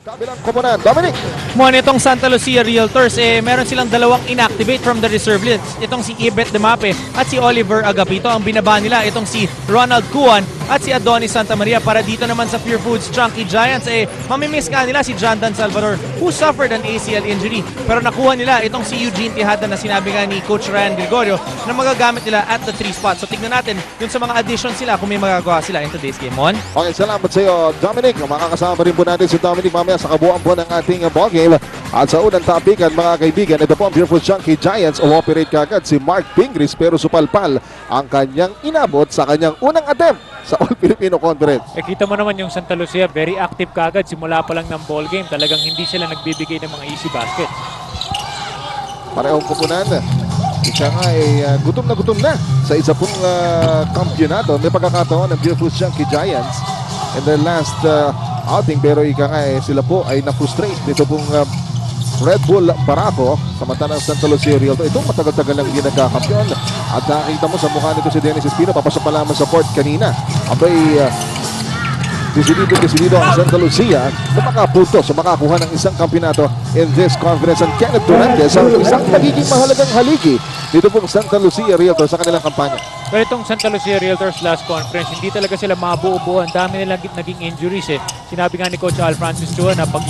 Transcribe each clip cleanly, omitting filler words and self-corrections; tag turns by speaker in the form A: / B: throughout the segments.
A: Kabilang koponan, Dominic.
B: Mon, itong Santa Lucia Realtors, meron silang dalawang inactivate from the reserve list. Itong si Ibet Demape at si Oliver Agapito. Ang binaba nila, itong si Ronald Cuan at si Adonis Santa Maria. Para dito naman sa Pure Foods Chunky Giants, mamimiss ka nila si Jondan Salvador who suffered an ACL injury. Pero nakuha nila itong si Eugene Tejada na sinabi nga ni Coach Ryan Gregorio na magagamit nila at the 3 spots. So tignan natin dun sa mga additions sila kung may magagawa sila in today's game. Mon?
A: Okay, salamat sa iyo, Dominic. Makakasama rin po natin si Dominic mamaya sa kabuuan po ng ating ballgame. At sa unang topican, mga kaibigan, ito po ang Pure Foods Chunky Giants. O-operate kagad si Mark Pingris pero supalpal ang kanyang inabot sa kanyang unang attempt sa All-Filipino Conference.
C: Kita mo naman yung Santa Lucia, very active kagad simula pa lang ng ball game. Talagang hindi sila nagbibigay ng mga easy basket.
A: Parehong kupunan. Ika nga gutom na sa isa pong kampyonato. May pagkakataon ng Pure Foods Chunky Giants in their last outing, pero ika nga sila po ay na-frustrate dito pong Red Bull Barako samantalang Santa Lucia Realtor. Itong matagal-tagal lang hindi nagkakampyon. At nakita mo sa mukha nito si Dennis Espino, papasok pa lamang sa court kanina. Abay, desidido ang Santa Lucia na makapunto sa makakuha ng isang kampyonato in this conference. And Kenneth Durantes ang isang magiging mahalagang haligi dito pong Santa Lucia Realtor sa kanilang kampanya.
C: Pero itong Santa Lucia Realtors last conference, hindi talaga sila mabuo-buo. Ang dami nilang naging injuries Sinabi nga ni Coach Al Francis Chua na pag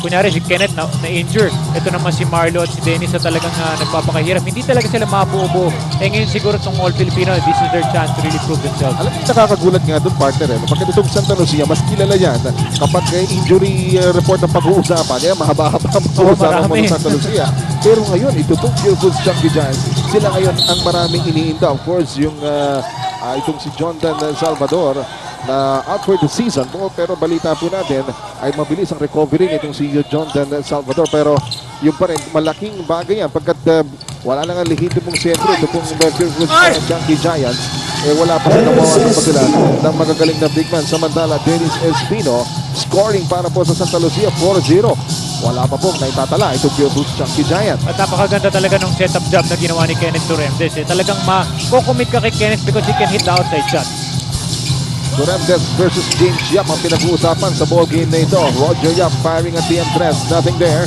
C: kunyari si Kenneth na-injure, ito naman si Marlo at si Dennis na talagang nagpapakahirap. Hindi talaga sila mabuo-buo. Ngayon siguro itong All-Filipino, this is their chance to really prove themselves.
A: Alam niyo, nakakagulat nga doon, partner. Pagka itong Santa Lucia, mas kilala yan kapag injury report ng pag-uusapan, mahaba-haba ang pag-uusapan mo ng Santa Lucia. Pero ngayon, ito itong Pure Foods Chunky Giants, sila ngayon ang maraming iniinda. Of course, yung itong si Jondan Salvador na out for the season po, pero balita po natin ay mabilis ang recovery nitong si Jondan Salvador, pero yung pa rin malaking bagay yan pagkat wala lang ang lehitimong sentro ito pong Pure Foods Chunky Giants, wala pa sila ng magagaling na big man. Samantala Dennis Espino scoring para po sa Santa Lucia 4-0. Wala pa pong naitatala itong Pure Foods Chunky Giants.
C: At napakaganda talaga ng setup job na ginawa ni Kenneth Durantes. Talagang ma-commit ka kay Kenneth because he can hit the outside shot.
A: Durantes versus James Yap ang pinag-uusapan sa ball game na ito. Roger Yap firing at the entrance. Nothing there.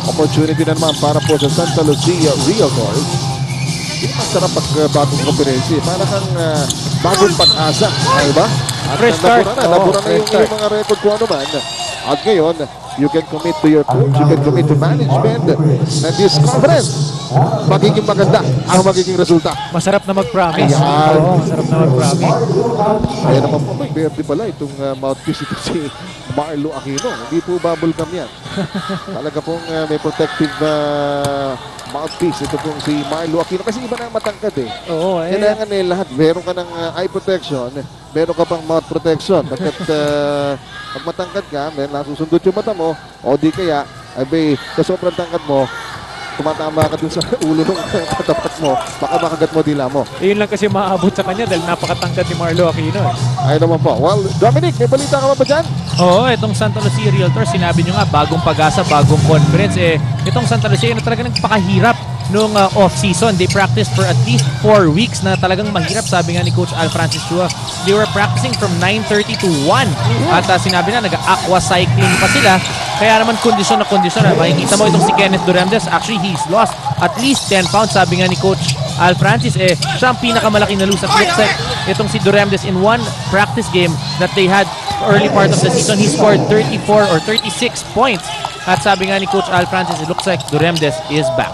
A: Opportunity na naman para po sa Santa Lucia Realtors. Hindi masarap pag bagong konferensya. Para kang bagong pag-asa. Ay ba? At
C: fresh start.
A: Nabura na yung mga record ko ano man. At ngayon, you can commit to your coach, you can commit to management na this conference magiging maganda ang magiging resulta.
C: Masarap na mag-promise. Masarap na mag-promise.
A: Kaya naman po, may verde pala itong mouthpiece ito si Marlo Aquino. Hindi po bubble gum yan. Talaga pong may protective mouthpiece ito pong si Marlo Aquino. Kasi iba na ang matangkad Kailangan lahat. Meron ka ng eye protection, meron ka pang mouth protection. Bakit pag matangkad ka, may nasusundot yung mata mo, o di kaya, sa sobrang tangkad mo, tumatama ka dun sa ulo ng katapat mo, baka makagat mo dila mo.
C: Yun lang kasi maaabot sa kanya dahil napakatangkad ni Marlo Aquino.
A: Ay naman po. Well, Dominic, may balita ka ba dyan?
B: Oo, itong Santa Lucia Realtors, sinabi nyo nga, bagong pag-asa, bagong conference. Itong Santa Lucia, talaga nagpakahirap nung off-season. They practiced for at least 4 weeks na talagang mahirap. Sabi nga ni Coach Al Francis Chua, they were practicing from 9:30 to 1. At sinabi na, nag-aqua cycling pa sila. Kaya naman kondisyon na kondisyon. Makikita mo itong si Kenneth Durantes, actually he's lost at least 10 pounds. Sabi nga ni Coach Al Francis, siya ang pinakamalaki na lose. At looks like itong si Durantes in one practice game that they had early part of the season, he scored 34 or 36 points. At sabi nga ni Coach Al Francis, it looks like Durantes is back.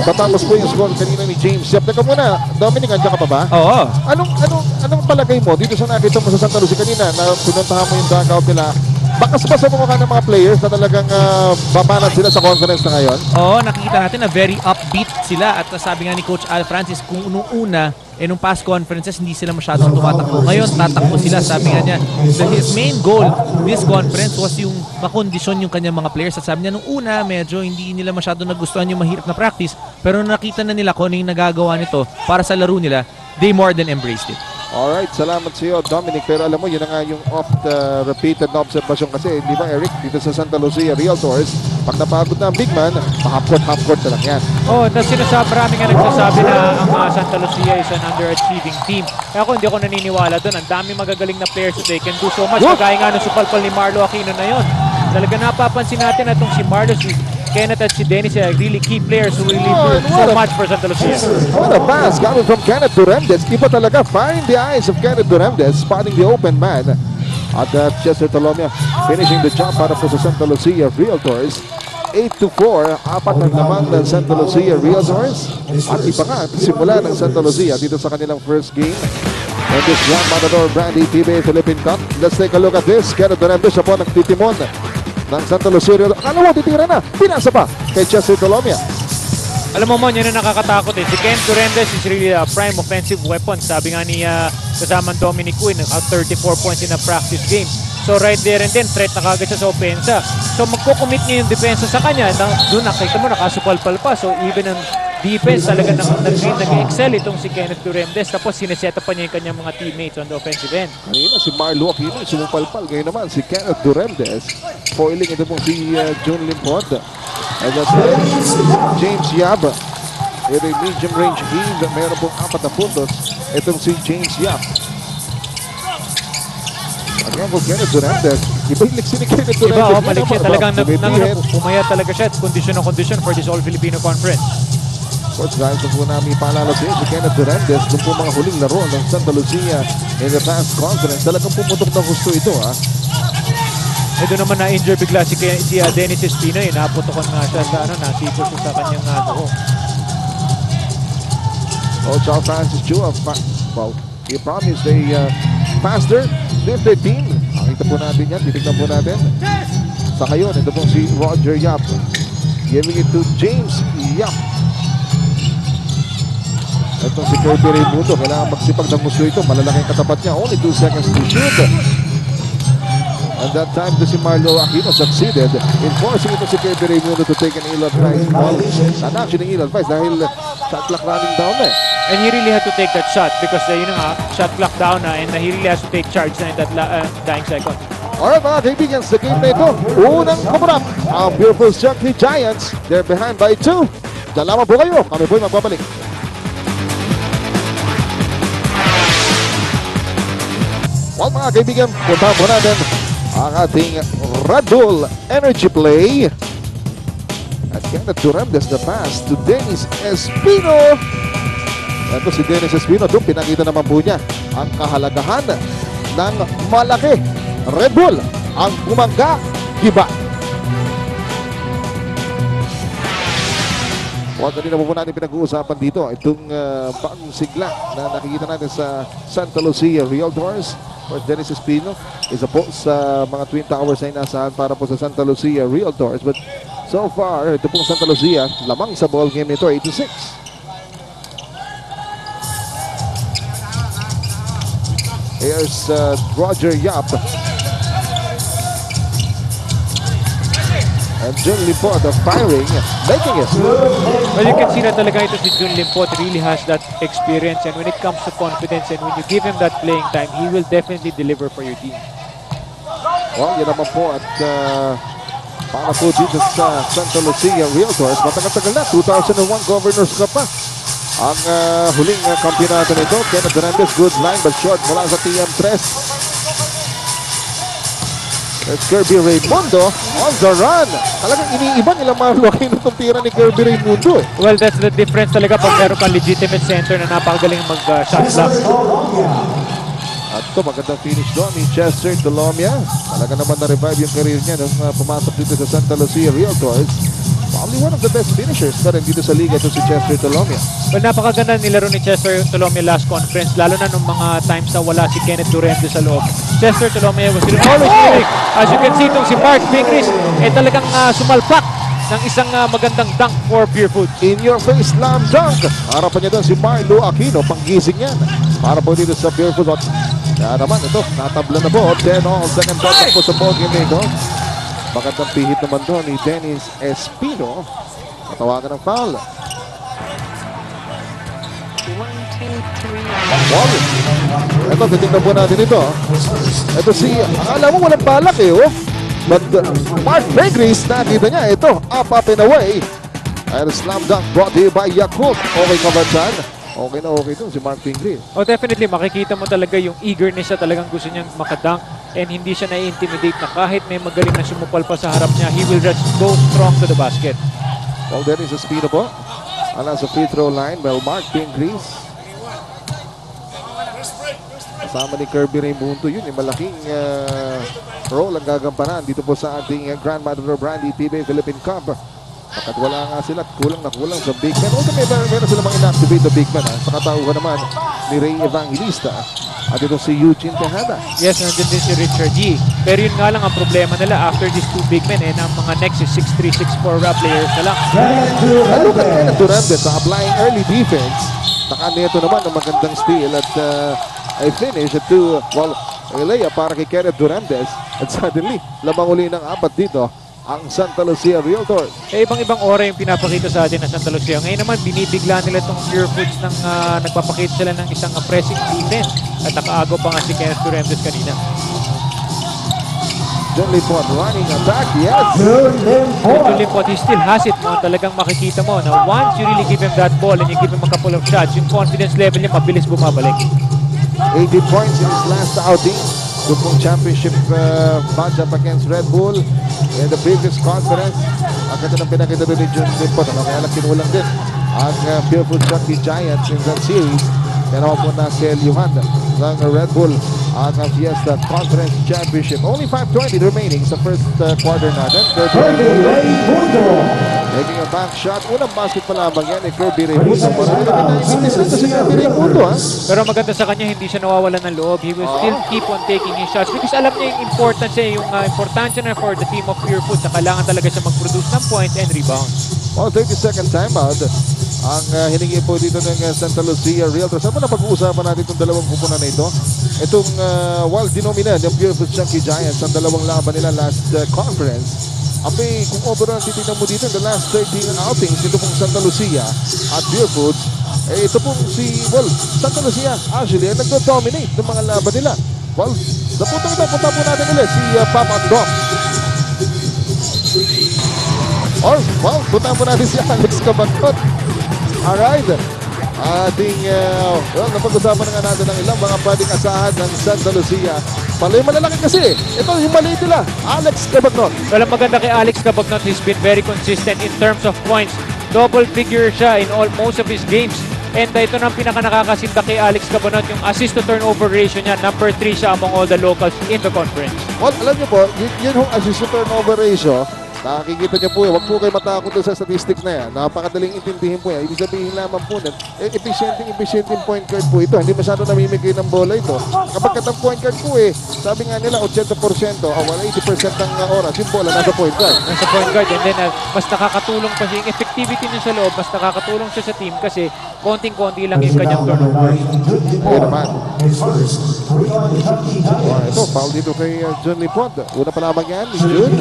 A: Tatapos po yung score kanina ni James Yap. Teka muna, Dominic, andyan ka pa ba?
B: Oo.
A: Anong palagay mo dito sa nakita mo sa Santa Lucia kanina na pinuntahan mo yung dugout nila? Bakas ba sa mga ng mga players na talagang babanat sila sa conference na ngayon?
B: Oo, nakikita natin na very upbeat sila. At sabi nga ni Coach Al Francis, kung nung una, nung past conferences, hindi sila masyadong tumatakbo. Ngayon, tatakbo sila. Sabi nga niya, his main goal this conference was yung makondisyon yung kanyang mga players. At sabi niya, nung una, medyo hindi nila masyadong nagustuhan yung mahirap na practice. Pero nakita na nila kung ano yung nagagawa nito para sa laro nila, they more than embraced it.
A: Alright, salamat sa iyo, Dominic. Pero alam mo, yun na nga yung oft-repeated na observation kasi, di ba, Eric, dito sa Santa Lucia Realtors, pag napagod na ang big man, half-court na lang yan.
C: Marami nga nagsasabi na ang Santa Lucia is an underachieving team. Kaya ako hindi ako naniniwala doon. Ang dami magagaling na players that they can do so much. Kagaya nga ng supalpal ni Marlo Aquino na yon. talaga napapansin natin na itong si Marlo, si Kenneth at si Dennis are really key players who really
A: Oh,
C: do so much for Santa Lucia.
A: What a pass coming from Kenneth Duremdes. Iba talaga, find the eyes of Kenneth Duremdes, spotting the open man. At Chester Tolomia finishing the job para po sa Santa Lucia Realtors. 8-4, apat ang naman ng Santa Lucia Realtors. At iba nga, simula ng Santa Lucia dito sa kanilang first game. And this Grand Matador Brandy PBA Philippine Cup. Let's take a look at this. Kenneth Duremdes, siya po nagtitimon ng Santa Lucia Realtors. Akala mo, titira na. Pinasa pa kay Chester Tolomia.
C: Alam mo mo, yan ang nakakatakot eh. Si Ken Duremdes is really a prime offensive weapon. Sabi nga ni kasamang Dominic Quinn, 34 points in a practice game. So right there and then, threat na kagad siya sa opensa. So magkukumit niya yung depensa sa kanya. Doon nakita mo, nakasupalpal pa. So even ang defense talaga nag-excel itong si Kenneth Duremdes. Tapos sineseta pa niya yung kanyang mga teammates on the offensive end.
A: Kanina si Marlo Aquino sumupalpal. Ngayon naman si Kenneth Duremdes. Foiling ito pong si Jun Limpod. And that's James Yab. With a medium range heave. Mayroon pong 4 na puntos. Itong si James Yab. At yan po Kenneth Duremdes. Iba yung liksi ni Kenneth Duremdes.
C: Iba, malik siya. Talagang pumaya talaga siya. Condition na condition for this All-Filipino Conference.
A: Of course guys, kung po namin ipaalala sa si Kenneth Duremdes, kung po mga huling laro ng Santa Lucia in the past conference, talagang pumutok ng gusto ito ha.
C: Ito naman na-injure bigla si Dennis Espino. Naputokan nga siya sa natipos siya sa kanyang noo.
A: Oh, Charles Francis Chua, well, he promised a faster lifted team. Nakita po natin yan, titignan po natin. Sa ngayon, ito pong si Roger Yap. Giving it to James Yap. Ito si Kirby Raimundo, kailangan magsipag ng gusto ito. Malalaking katapat niya, only 2 seconds to shoot. And that time, si Marlo Aquino succeeded in forcing ito si Kirby Raimundo to take an ill-advised ball. Not actually ill-advised dahil shot clock running down na.
C: And he really had to take that shot because shot clock down na and he really has to take charge na in that dying second.
A: Alright mga kaibigan, sa game na ito, unang kumunap ang Beautiful Junkie Giants. They're behind by 2. Diyan lamang po kayo, kami po'y magbabalik. Well mga kaibigan, punta po natin ang ating Red Bull Energy Play. At Kenneth Duremdes the pass to Dennis Espino. Ito si Dennis Espino, doon pinakita naman po niya ang kahalagahan ng malaki. Red Bull ang bumangga, giba. Well, kanina po natin pinag-uusapan dito itong bagong sigla na nakikita natin sa Santa Lucia Realtors. For Dennis Espino, isa po sa mga Twin Towers na inasahan para po sa Santa Lucia Realtors. But so far, ito pong Santa Lucia, lamang sa ball game nito, 8-6. Here's Roger Yap. And Jun Limpod firing, making it.
C: Well, you can see na talaga ito si Jun Limpod really has that experience, and when it comes to confidence and when you give him that playing time, he will definitely deliver for your team.
A: Well, yan naman po at para po dito sa Santa Lucia Realtors, matagal-tagal na, 2001 Governors Cup pa. Ang huling kampyonato nito, Kenneth Duremdes, good line but short mula sa TM3. There's Kirby Raimundo on the run. Talagang iniiba nilang Marlo Aquino itong tira ni Kirby Raimundo.
C: Well, that's the difference talaga pag meron kang legitimate center na napakagaling mag-shot block.
A: At ito, magandang finish doon ni Chester Tolomia. Talaga naman na-revive yung career niya nung pumasok dito sa Santa Lucia Realtors. Probably one of the best finishers na rin dito sa liga ito si Chester Tolomia.
C: Well, napakaganda nilaro ni Chester Tolomia last conference, lalo na nung mga times na wala si Kenneth Duremdes sa loob. Chester Tolomia was always winning. As you can see, itong si Mark Fingris, talagang sumalpak ng isang magandang dunk for Purefoot.
A: In your face slam dunk. Harapan niya doon si Marlo Aquino. Panggising yan. Para po dito sa Purefoot. Kaya naman ito, natabla na po. 10-all, second ball po sa ball game nito. Magandang pihit naman doon ni Dennis Espino. Matawagan ng foul.
D: 1, 2, 3.
A: Ball. Ito, titignan po natin ito. Ito si, akala mo walang balak eh, oh. But Mark Fingris, nakita niya, ito, up and away. And slam dunk brought here by Yakult. Okay ka ba dyan? Okay na okay ito si Mark Fingris.
C: Oh, definitely, makikita mo talaga yung eagerness siya, talagang gusto niyang makadunk. and hindi siya na-intimidate na kahit may magaling na sumupal pa sa harap niya, he will just go strong to the basket.
A: Well, there is a speed po. Alas sa free throw line. Well, Mark Pingris. Kasama ni Kirby Raimundo. Yun, yung malaking role ang gagampanan dito po sa ating Grand Matador Brandy PBA Philippine Cup. Pagkat wala nga sila at kulang na kulang sa big man. Although meron sila mga inactivate na big man. Sa katauhan naman ni Ray Evangelista. At ito si Eugene Tejada.
C: Yes, nandun din si Richard Yee. Pero yun nga lang ang problema nila after these two big men, ang mga next is 6'3", 6'4" players na lang.
A: Lalo ka kaya Durantes sa applying early defense. Nakaneto naman ng magandang steal at ay finish at two, well, Elea para kay Kenneth Durantes. At suddenly, lamang uli ng apat dito ang Santa Lucia Realtors.
C: Ibang-ibang ora yung pinapakita sa atin ng Santa Lucia. Ngayon naman, binibigla nila itong Pure Foods ng nagpapakita sila ng isang pressing defense. At nakaagaw pa nga si Kenneth Durantes kanina.
A: John Limpot running attack, yes!
C: John Limpot, he still has it mo. Talagang makikita mo na once you really give him that ball and you give him a couple of shots, yung confidence level niya mabilis bumabalik.
A: 80 points in his last outing. Dupong championship matchup against Red Bull in the previous conference. Ang ganda ng pinakita doon ni John Limpot. Kaya lang kinulang din ang Pure Food Chucky Giants in that series. Pero po na si Eliuhan ng Red Bull ang Fiesta Conference Championship. Only 5:20 remaining sa first quarter natin. Making a back shot. Unang basket pa lamang yan ni Kirby Raimundo. Marami na si Kirby Raimundo.
C: Pero maganda sa kanya, hindi siya nawawalan ng loob. He will still keep on taking his shots because alam niya yung importance niya, yung importansya na for the team of Pure Foods na kailangan talaga siya mag-produce ng points and rebounds.
A: Well, 30-second timeout ang hiningi po dito ng Santa Lucia Realtors. Ano na pag-uusapan natin itong dalawang kupunan na ito? Itong while dinominant yung Pure Foods Chunky Giants ang dalawang laban nila last conference. Ape, kung overall titignan mo dito in the last 13 outings, ito pong Santa Lucia at Pure Foods, ito pong Santa Lucia actually ay nagdo-dominate ng mga laban nila. Well, punta po natin ulit si Papa Doc. Or, well, punta po natin si Alex Cabantot. Alright. Ating, napag-usapan na nga natin ng ilang mga pwedeng asahan ng Santa Lucia. Pala yung malalaki kasi. Ito yung maliit nila. Alex Cabantot.
C: Well, ang maganda kay Alex Cabantot, he's been very consistent in terms of points. Double figure siya in most of his games. And ito nang pinaka-nakakasinda kay Alex Cabantot, yung assist to turnover ratio niya. Number 3 siya among all the locals in the conference.
A: Well, alam niyo po, yun yung assist to turnover ratio. Nakikita niyo po, huwag po kayo matakot doon sa statistics na yan. Napakadaling intindihin po yan. Ibig sabihin lamang po na, efficient point guard po ito. Hindi masyado namimigay ng bola ito. Kapag katang point guard po sabi nga nila 80% o 80% ng oras, yung bola nasa point guard.
C: Nasa point guard, and then mas nakakatulong pa siya. Yung effectivity niya sa loob, mas nakakatulong siya sa team kasi konting-konti lang yung kanyang turnover.
A: Ayun naman. Ito, foul dito kay John Limpot. Una pa lamang yan, ni June.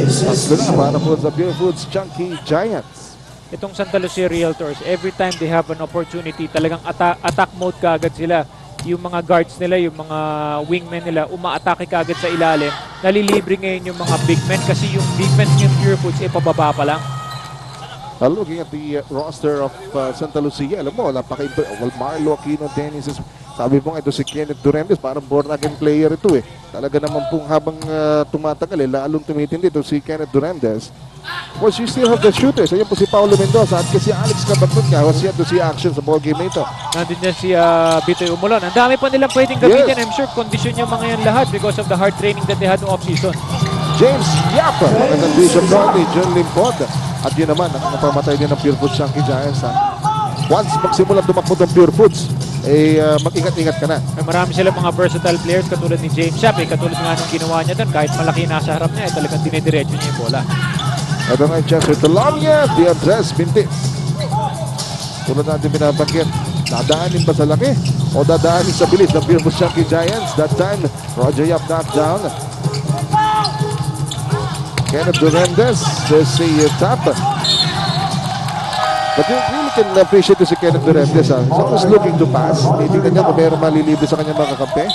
A: Tatlo na para po sa Pure Foods Chunky Giants.
C: Itong Santa Lucia Realtors, every time they have an opportunity, talagang attack mode kaagad sila. Yung mga guards nila, yung mga wingmen nila, umaatake kaagad sa ilalim. Nalilibre ngayon yung mga big men kasi yung big men yung Pure Foods, pababa pa lang.
A: Looking at the roster of Santa Lucia, alam mo, Marlo Aquino, Dennis, sabi mo nga ito si Kenneth Durantes, parang born-again player ito Talaga naman pong habang tumatagal, lalong tumitindi ito si Kenneth Durantes. Of course, you still have the shooters. Ayun po si Paulo Mendoza at kasi Alex Cabantot nga was yet to see action sa ball game na ito.
C: Nandun niya si Bitoy Umulon. Ang dami pa nilang pwedeng gamitin. I'm sure condition yung mga yan lahat because of the hard training that they had off-season.
A: James Yap, magandang vision doon ni John Limpot. At yun naman, nakapamatay din ng Pure Foods Chunky Giants. Once magsimulang tumakbo ng Pure Foods, mag-ingat-ingat ka na.
C: Marami silang mga versatile players katulad ni James Yap. Katulad nga nung ginawa niya doon, kahit malaki nasa harap niya, talagang dinidiretso niya yung bola.
A: Ito nga yung Chester Tolomia, Diandres Bintis. Tulad natin binabanggit, dadaanin ba sa laki o dadaanin sa bilis ng Pure Foods Chunky Giants? That time, Roger Yap knocked down. Kenneth Durantes, si Tap. But you really can appreciate si Kenneth Durantes. Someone's looking to pass. Titignan niya kung mayroong malilibre sa kanyang mga kakampi.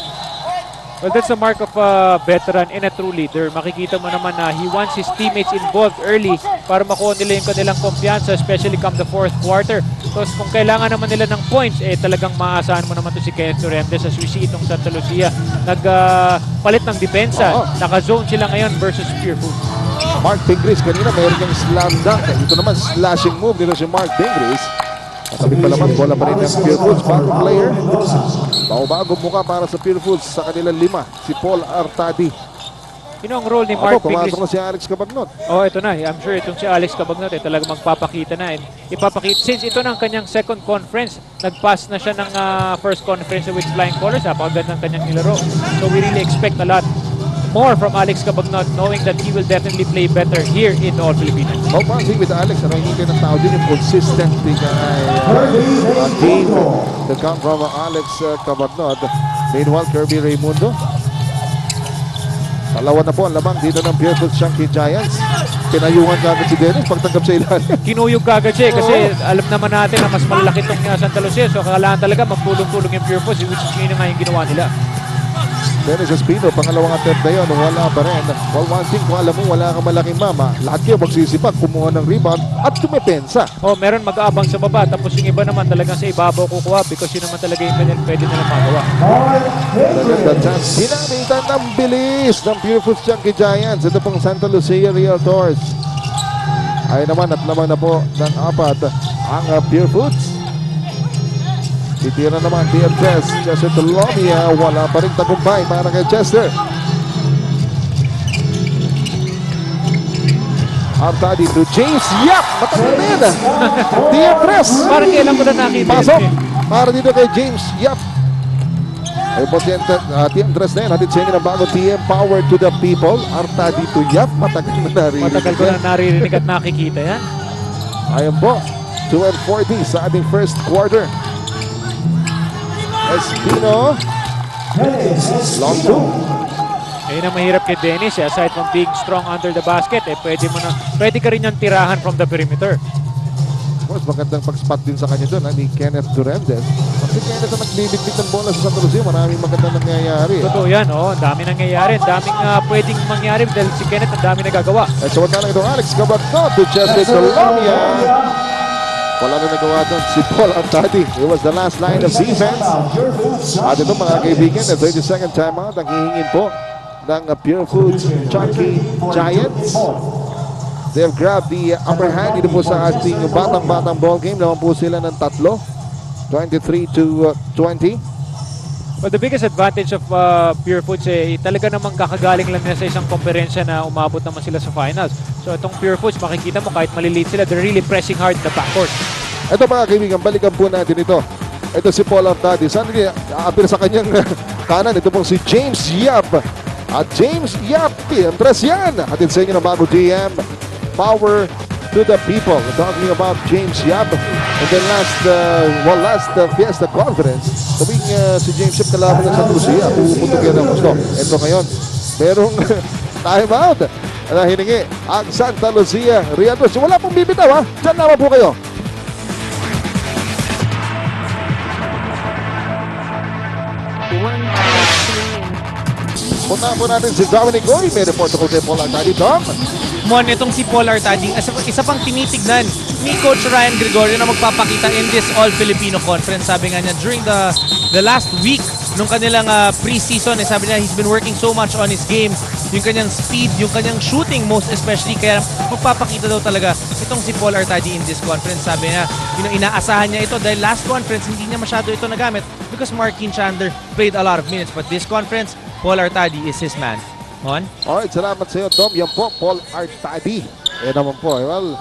C: Well, that's the mark of a veteran and a true leader. Makikita mo naman na he wants his teammates involved early para makuha nila yung kanilang kumpiyansa, especially come the fourth quarter. Tapos kung kailangan naman nila ng points, talagang maaasahan mo naman to si Kenneth Duremdes as we see itong Santa Lucia. Nagpalit ng depensa. Naka-zone sila ngayon versus Pure Foods.
A: Mark Pingris kanina mayroon niyang slam dunk. Ito naman slashing move nito si Mark Pingris. Sabi pa naman, bola pa rin ng Pure Foods. Bagong player. Bagong mukha para sa Pure Foods sa kanilang 5. Si Paul Artadi.
C: Ang role ni Mark Pingris.
A: Pumasok na si Alex Cabagnot.
C: Ito na. I'm sure itong si Alex Cabagnot talagang magpapakita na. Ipapakita. Since ito na ang kanyang second conference, nag-pass na siya ng first conference with flying colors. Napakaganda ng kanyang nilaro. So we really expect a lot more from Alex Cabagnot, knowing that he will definitely play better here in All Filipinas.
A: Pag-passing with Alex, hinintay ng tao din yung consistent game to come from Alex Cabagnot. Meanwhile, Kirby Raimundo. Dalawa na po ang lamang dito ng Pure Foods Chunky Giants. Pinayungan kagad si Dennis pagtanggap sa ilalim.
C: Kinuyog kagad siya kasi alam naman natin na mas malalaki itong Santa Lucia. So kailangan talaga magtulong-tulong yung Pure Foods, which is yun nga yung ginawa nila.
A: Dennis Espino, pangalawang attempt na yun, wala pa rin. Well, one thing, kung alam mo wala kang malaking mama, lahat kayo magsisipag, kumuha ng rebound at tumepensa.
C: Meron mag-aabang sa baba, tapos yung iba naman talagang sa ibabaw kukuha because yun naman talaga yung pwede nilang magawa.
A: Maganda chance. Hinamitan ng bilis ng Pure Foods Chunky Giants. Ito pong Santa Lucia Realtors. Ay naman at lamang na po ng 4 ang Pure Foods. Titira naman TMS, Chester Tolomia, wala pa rin tagumpay para kay Chester. Artadi to James Yap, matagal na yan. TMS.
C: Parang kailan ko na nakita.
A: Pasok para dito kay James Yap. Ay po TMS na yan, hatid sa inyo ng bago TM Power to the People. Artadi to Yap, matagal na naririnig.
C: Matagal ko na naririnig at nakikita yan.
A: Ayan po, 2:40 sa ating first quarter. Espino, long two.
C: Ayun ang mahirap kay Dennis. Aside from being strong under the basket, pwede ka rin yung tirahan from the perimeter.
A: Of course, magandang pag-spot din sa kanya doon ni Kenneth Duremdes. Kasi Kenneth ang naglibit-bit ng bola sa Santa Lucia, maraming magandang nangyayari.
C: Totoo yan, ang dami nangyayari. Ang daming pwedeng mangyari dahil si Kenneth ang dami nagagawa.
A: At sa wala lang itong Alex Cabagnot to Chester Tolomia. Wala na nagawa doon si Paul Artadi. It was the last line of defense. At ito mga kaibigan, the 32nd timeout ang hihingin po ng Pure Foods Chunky Giants. They have grabbed the upper hand dito po sa ating batang-batang ball game. Naman po sila ng 3, 23-20.
C: Well, the biggest advantage of Pure Foods talaga namang kakagaling lang nila sa isang komperensya na umabot naman sila sa finals. So itong Pure Foods, makikita mo kahit maliliit sila, they're really pressing hard the backcourt.
A: Ito mga kaibigan, balikan po natin ito. Ito si Paul Artadi. Saan aapir sa kanyang kanan? Ito pong si James Yap. At James Yap, Andres yan. Hatid sa inyo ng bago GM. Power to the people. Talking about James Yap. And then last Fiesta Conference, sabing si James Yap kalaban ng Santa Lucia. Puputok yan ang gusto. Ito ngayon, merong timeout na hiningi ang Santa Lucia Realtors. Wala pong bibitaw ha. Diyan naman po kayo. Punta po natin si Dominic Goy. May report ako kay Paul Artadi. Dom?
B: Mon, itong si Paul Artadi, isa pang tinitignan ni Coach Ryan Gregorio na magpapakita in this All-Filipino Conference. Sabi nga niya, during the last week nung kanilang preseason, sabi niya, he's been working so much on his game, yung kanyang speed, yung kanyang shooting most especially, kaya magpapakita daw talaga itong si Paul Artadi in this conference. Sabi niya, inaasahan niya ito dahil last conference, hindi niya masyado ito nagamit because Markin Chandler played a lot of minutes. But this conference, Paul Artadi is his man. On?
A: Alright, salamat sa iyo, Dom. Yan po, Paul Artadi. Yan naman po. Well,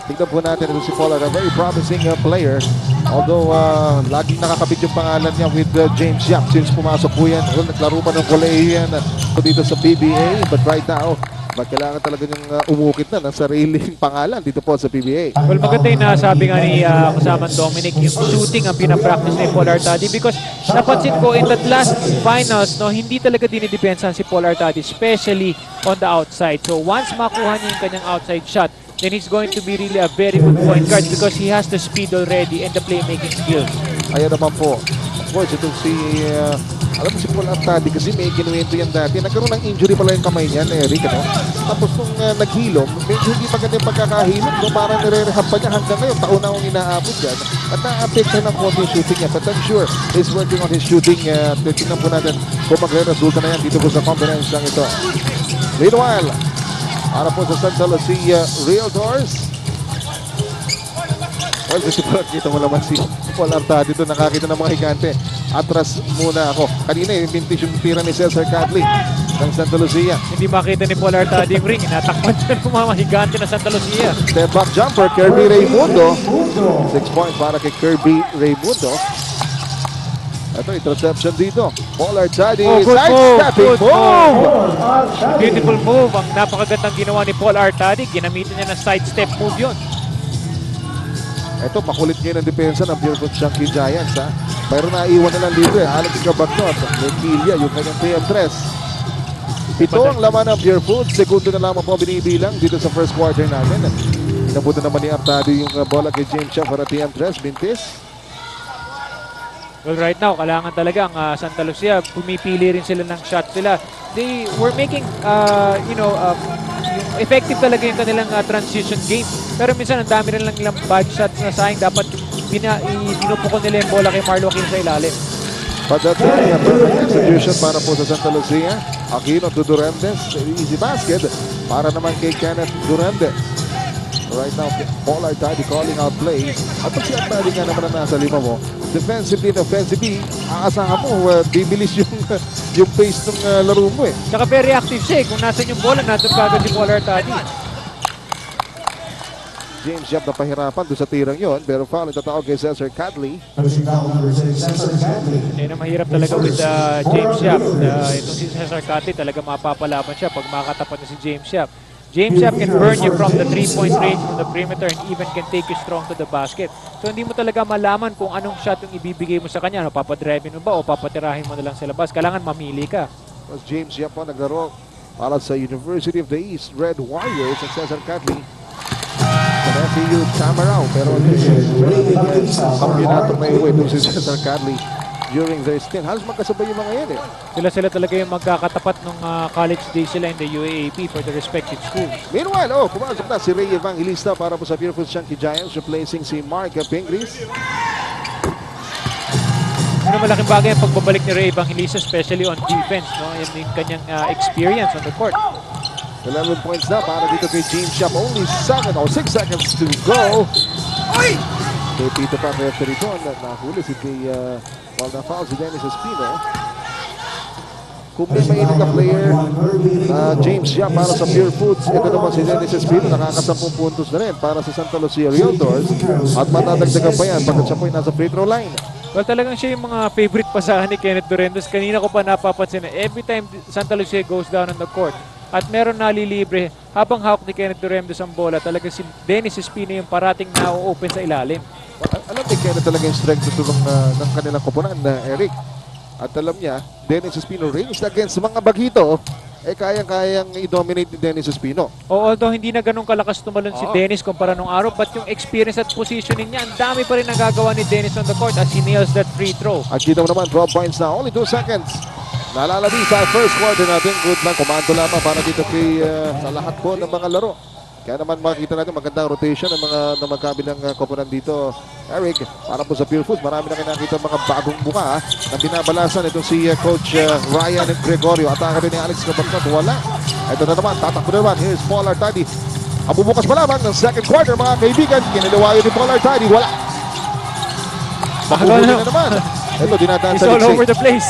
A: tignan po natin ito si Paul, a very promising player. Although, laging nakakabit yung pangalan niya with James Yap since pumasok po yan. Well, naglaro pa ng volley yan dito sa PBA. But right now, kailangan talaga niyang umukit na ng sariling pangalan dito po sa PBA.
C: Well, maganda yung nasabi nga ni kasamang Dominic, yung shooting ang pinapractice ni Paul Artadi because napansin ko in that last finals, hindi talaga dinidepensahan si Paul Artadi, especially on the outside. So once makuha niya yung kanyang outside shot, then he's going to be really a very good point guard because he has the speed already and the playmaking skills.
A: Ayan naman po. Of course, itong si Alam mo si Paul Artadi kasi may kinuwento yan dati. Nagkaroon ng injury pala yung kamay niya, Eric, ano? Tapos nung naghilom, medyo hindi maganda yung pagkakahilom. No? Parang nire-rehab pa niya hanggang ngayon. Taon na akong inaabot yan. At na-affect ng konti yung shooting niya. But I'm sure he's working on his shooting. Tingnan po natin kung magre-resulta na yan dito po sa conference lang ito. Meanwhile, para po sa Santa Lucia Realtors. Well, kasi po nakita mo naman si Paul Artadi doon, nakakita ng mga higante. Atras muna ako. Kanina yung vintage yung tira ni Cesar Cadley ng Santa Lucia.
C: Hindi makita ni Paul Artadi yung ring. Inatakpan siya ng mga higante na Santa Lucia.
A: Step back jumper, Kirby Raimundo. 6 points para kay Kirby Raimundo. Ito, interception dito. Paul Artadi, side-stepping move!
C: Beautiful move. Ang napakagandang ginawa ni Paul Artadi. Ginamitan niya ng side-step move yun.
A: Ito, makulit ngayon ang depensa ng Purefoot Chunky Giants, ha? Pero naiwan na lang libre. Alex Cabacnon, Lequilia, yung kanyang PM3. Ito ang laman ng Purefoot. Segundo na lamang po binibilang dito sa first quarter natin. Inabutan naman ni Artadi yung bola kay James Shaw para PM3, Bintis.
C: Well, right now, kailangan talaga ang Santa Lucia. Pumipili rin sila ng shot sila. They were making, effective talaga yung kanilang transition game. Pero minsan, ang dami rin lang nilang bad shots na sayang. Dapat binupukon nila yung bola kay Marlo Aquino sa ilalim.
A: But that's a perfect execution para po sa Santa Lucia. Aquino to Durandes. Easy basket para naman kay Kenneth Durandes. Right now, Paul Artadi calling out plays. At pag si Artadi nga naman na nasa lima mo, defensively and offensively, aasahan mo, bibilis yung pace ng laro mo eh.
C: Tsaka very active siya eh. Kung nasan yung bola, nandun kagad si Paul Artadi.
A: James Yap na pahirapan doon sa tirang yon, pero foul ang tatawag kay Cesar Cadley.
C: Yan ang mahirap talaga with James Yap. Itong si Cesar Cadley talaga mapapalaban siya pag makatapat na si James Yap. James Yap can burn you from the 3-point range from the perimeter and even can take you strong to the basket. So hindi mo talaga malaman kung anong shot yung ibibigay mo sa kanya. No, papadrive mo ba o papatirahin mo na lang sa labas. Kailangan mamili ka.
A: Mas James Yap po naglaro para sa University of the East Red Warriors at Cesar Cadley. Sa FEU Tamarao. Pero kampiyonato may uwi doon si Cesar Cadley during their stint. Halos magkasabay yung mga yan eh.
C: Sila talaga yung magkakatapat ng college days sila in the UAAP for the respective schools.
A: Meanwhile, pumasok na si Ray Evangelista para po sa Purefoot Chunky Giants, replacing si Mark Pingris.
C: Ano malaking bagay ang pagbabalik ni Ray Evangelista, especially on defense. No? Yan yung kanyang experience on the court.
A: 11 points na para dito kay James Shop. Only 6 seconds to go. Oy! Kay Peter Pan referee doon. Nahuli si kay na-foul si Dennis Espino. Kung may mainit na player James Yap para sa Purefoots, ito naman si Dennis Espino, nakaka-10 puntos na rin para sa Santa Lucia Realtors at matadagdagan pa yan pagkat siya po ay nasa free throw line.
C: Well, talagang siya yung mga favorite pasahan ni Kenneth Durandes. Kanina ko pa napapansin na every time Santa Lucia goes down on the court at meron nalilibre, habang hawak ni Kenneth Durandes ang bola, talaga si Dennis Espino yung parating na-open sa ilalim.
A: Alam ni Kenneth talaga yung strength ng kanilang koponan na Eric. At alam niya, Dennis Espino ranged against mga bagito, kayang-kayang i-dominate ni Dennis Espino.
C: Although hindi na ganun kalakas tumalon si Dennis kumpara nung araw, but yung experience at positioning niya, ang dami pa rin nagagawa ni Dennis on the court as he nails that free throw.
A: At kita mo naman, 12 points na, only 2 seconds. Nalalabi sa first quarter natin. Good lang, komando lamang para dito kay sa lahat po ng mga laro. Kaya naman makikita natin magandang rotation ng mga magkabilang koponan dito, Eric. Para po sa Purefoots, marami na kinakita mga bagong buka na binabalasan itong si Coach Ryan Gregorio. Atake rin ni Alex Cabacnon, wala. Ito na naman, tatakbo na naman. Here's Paul Artadi. Ang bubukas pa lamang ng second quarter, mga kaibigan. Kiniliwayo ni Paul Artadi, wala. Makuhuli na naman. Ito, dinadaan
C: He's
A: sa
C: all
A: liksi.
C: over the place.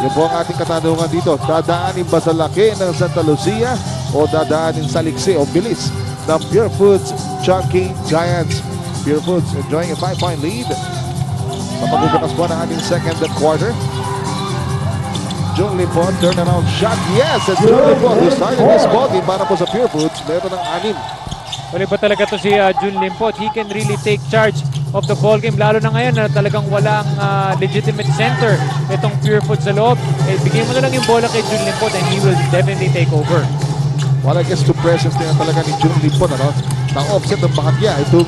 A: Yun po ang ating katanungan dito. Dadaanin ba sa laki ng Santa Lucia o dadaanin sa liksi o bilis ng Purefoots Chunky Giants? Purefoots enjoying a 5-point lead. Mapagubukas po na ating second quarter. Jun Limpon, turnaround shot. Yes! And Jun Limpon, who started this ball game para po sa Purefoots, meron ng 6.
C: Wala ba talaga to si Jun Limpot? He can really take charge of the ball game. Lalo na ngayon na talagang walang legitimate center itong Purefoot sa loob. Bigyan mo na lang yung bola kay Jun Limpot and he will definitely take over.
A: Well, I guess two presses na talaga ni Jun Limpon, ano? Na-offset ng bahagya. Itong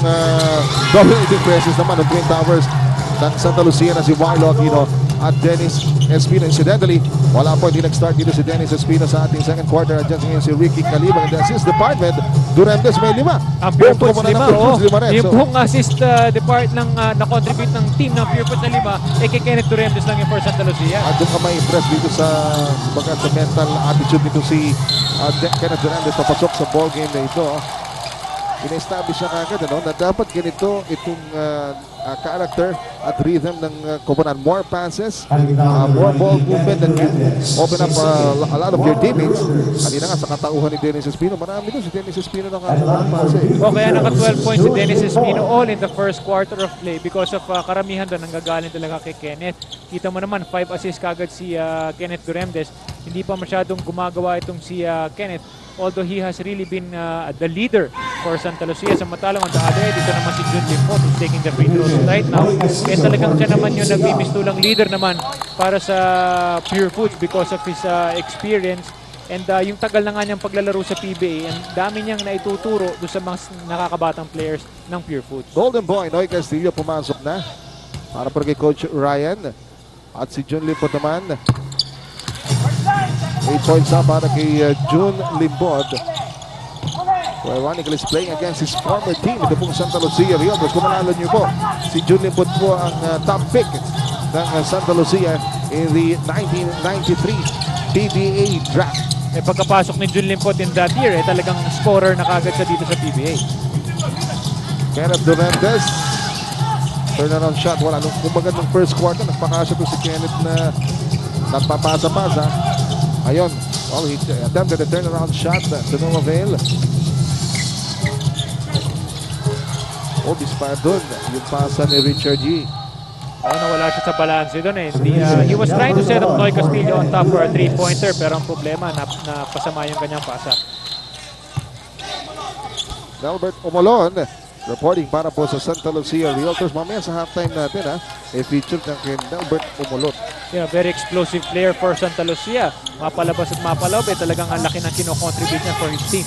A: dominating presses naman ng Twin Towers ng Santa Lucia na si Marlo Aquino at Dennis Espino. Incidentally, wala po, hindi nag-start dito si Dennis Espino sa ating second quarter. At dyan ngayon si Ricky Calibag. And the assist department, Durandes may 5.
C: Ang Pure Foods 5, oh.
A: 5 rin.
C: Yung
A: So,
C: buong assist depart ng na-contribute ng team ng Pure Foods na 5, kay Kenneth Durandes lang yung for Santa Lucia.
A: at doon ka may impress dito sa mental attitude nito si Kenneth Durandes papasok sa ball game na ito. Ina-establish siya kagad na dapat ganito itong character at rhythm ng Covenant. More passes, more ball movement, and you open up a lot of your teammates. Kanina nga sa katauhan ni Dennis Espino, marami doon si Dennis Espino nakakuha ng pass.
C: O kaya naka 12 points si Dennis Espino all in the first quarter of play because of karamihan doon nanggagaling talaga kay Kenneth. Kita mo naman 5 assists kagad si Kenneth Durandes. Hindi pa masyadong gumagawa itong si Kenneth, although he has really been the leader for Santa Lucia. Samantalang on the other end, dito naman si Jun Limpo who's taking the free throws right now. Kaya talagang siya naman yung nagmimistulang leader naman para sa Pure Foods because of his experience. And yung tagal na nga niyang paglalaro sa PBA, ang dami niyang naituturo doon sa mga nakakabatang players ng Pure Foods.
A: Golden Boy, Noy Castillo pumasok na para po kay Coach Ryan. At si Jun Limpo naman, 8 points na para kay Jun Limbod. So ironically, is playing against his former team. Ito pong Santa Lucia Realtors. Kung manalo niyo po, si Jun Limbod po ang top pick ng Santa Lucia in the 1993 PBA draft.
C: Pagkapasok ni Jun Limpot in that year, talagang scorer na kagad siya dito sa PBA.
A: Kenneth Durandes, turnaround shot. Wala. Kumbaga nung first quarter, nagpakasya po si Kenneth na nagpapasa-pasa. Ayun. Well, he attempted a turnaround shot to no avail. Dispire doon. Yung pasa ni Richard G.
C: Nawala siya sa balance doon eh. He was trying to set up Noy Castillo on top for a 3-pointer, pero ang problema, napasama yung kanyang pasa.
A: Nelbert Omolon, reporting para po sa Santa Lucia Realtors. Mamaya sa halftime natin, i-feature ng kay Nelbert Omolon.
C: Yeah, very explosive player for Santa Lucia. Mapalabas at mapaloob, talagang ang laki ng kino-contribute niya for his team.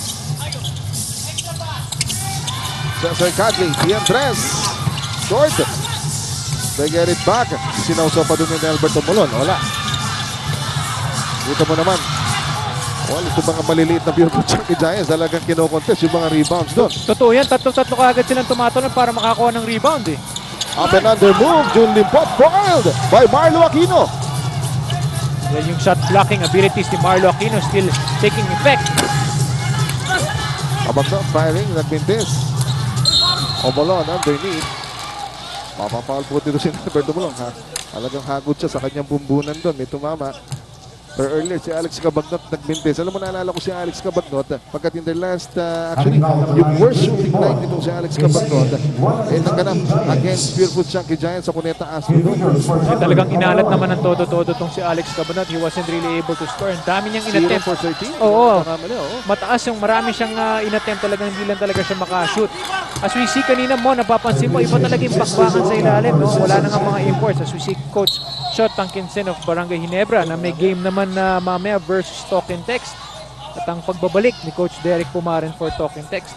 A: Cesar Cadley, Diandres, short. They get it back. Sinauso pa doon ni Nelbert Omolon. Wala. Dito mo naman. Well, ito mga maliliit na Pure Foods Chunky Giants, talagang kinokontest yung mga rebounds doon.
C: Totoo yan, tatlo-tatlo kaagad silang tumatalon para makakuha ng rebound eh.
A: Up and under move, Jun Limpot, foiled by Marlo Aquino.
C: Yan yung shot blocking abilities ni Marlo Aquino still taking effect.
A: Kabagdang firing, nagbintis. Omolon underneath. Mapapaul po dito si Nelbert Omolon. Talagang hagod siya sa kanyang bumbunan doon. May tumama. Pero earlier, si Alex Cabagnot nagbintis. Alam mo, naalala ko si Alex Cabagnot pagkat in the last, actually, yung worst shooting night nitong si Alex Cabagnot nagganap against Pure Foods Chunky Giants sa Cuneta Astrodome.
C: Talagang inalat naman ng todo-todo tong si Alex Cabagnot. He wasn't really able to score. Ang dami niyang inattempt.
A: 0 for 13?
C: Oo. Mataas yung marami siyang inattempt. Talagang hindi lang talaga siya makashoot. As we see kanina mo, napapansin mo, iba talaga yung pakbakan sa ilalim. No? Wala na nga mga imports. As we see Coach Shot Tankinsen of Barangay Ginebra na may game naman na mamaya versus Talk and Text. At ang pagbabalik ni Coach Derek Pumaren for Talk and Text.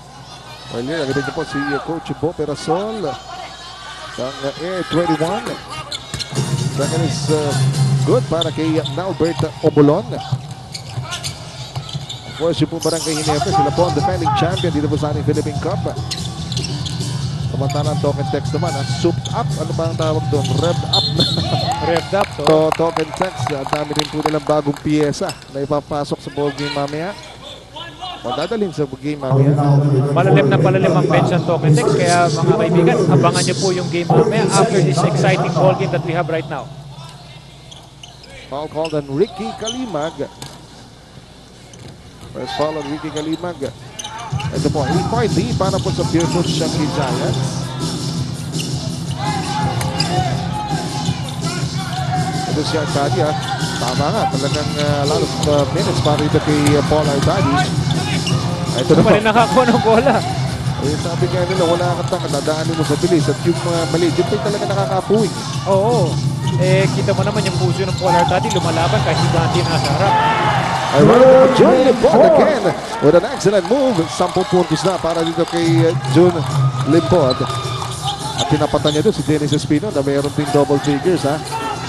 A: Earlier, nagdating niyo po si Coach Bo Perasol ng Air 21. Second is good para kay Nelbert Omolon. Of course, yung po Barangay Ginebra, sila po ang defending champion dito po sa ating Philippine Cup. Samantalang Talk and Text naman, souped up. Ano ba ang tawag doon? Revved up na.
C: Revved up.
A: So, Talk and Text, ang dami rin po nilang bagong piyesa na ipapasok sa ball game mamaya. Magdadalhin sa game mamaya.
C: Palalim ang bench ng Talk and Text. Kaya mga kaibigan, abangan nyo po yung game mamaya after this exciting ball game that we have right now.
A: Foul called on Ricky Kalimag. First foul on Ricky Kalimag. Ito po, 8-point lead para po sa Pure Foods Chunky Giants. Ito si Artadi, tama nga, talagang a lot of minutes para ito kay Paul Artadi. Ito
C: Ito pa rin nakakuha ng bola.
A: Sabi nga nila, wala kang tanga, dadaanin mo sa bilis. At yung mga maliit, yun pa talaga nakakapuwing.
C: Oo. Kita mo naman yung puso ng Paul Artadi, lumalaban kahit hindi nasa harap.
A: Jun Limpot again with an excellent move. 10 puntos na para dito kay Jun Limpot. At tinapatan niya doon si Dennis Espino na mayroon ding double figures.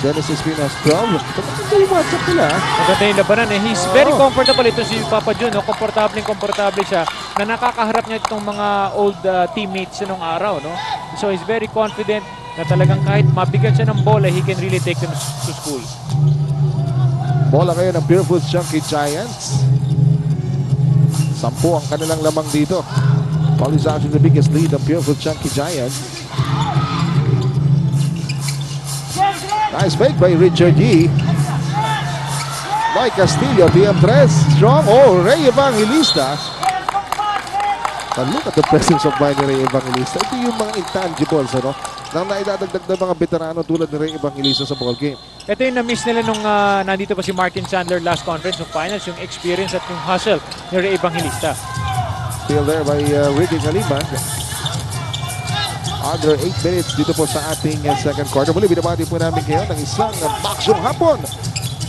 A: Dennis Espinas 12. Ito yung matchup nila.
C: Maganda yung labanan eh. He's very comfortable. Ito si Papa Jun. No? Komportable siya na nakakaharap niya itong mga old teammates nung araw. No? So he's very confident na talagang kahit mabigyan siya ng bola, he can really take them to school.
A: Bola kayo ng Purefoods Chunky Giants. 10 ang kanilang lamang dito. Ball is actually the biggest lead ng Purefoods Chunky Giants. Nice fake by Richard Yee. Mike Castillo, TM3. Strong. Oh, Ray Evangelista. But look at the presence of mind ni Ray Evangelista. Ito yung mga intangibles, ano? Nang naidadagdag ng mga veterano tulad ni Ray Evangelista sa ball game.
C: Ito yung na-miss nila nung nandito pa si Martin Chandler last conference of finals, yung experience at yung hustle ni Ray Evangelista.
A: Still there by Ricky Kaliman. Under 8 minutes dito po sa ating second quarter. Muli, binabati po namin kayo ng isang baksyong hapon.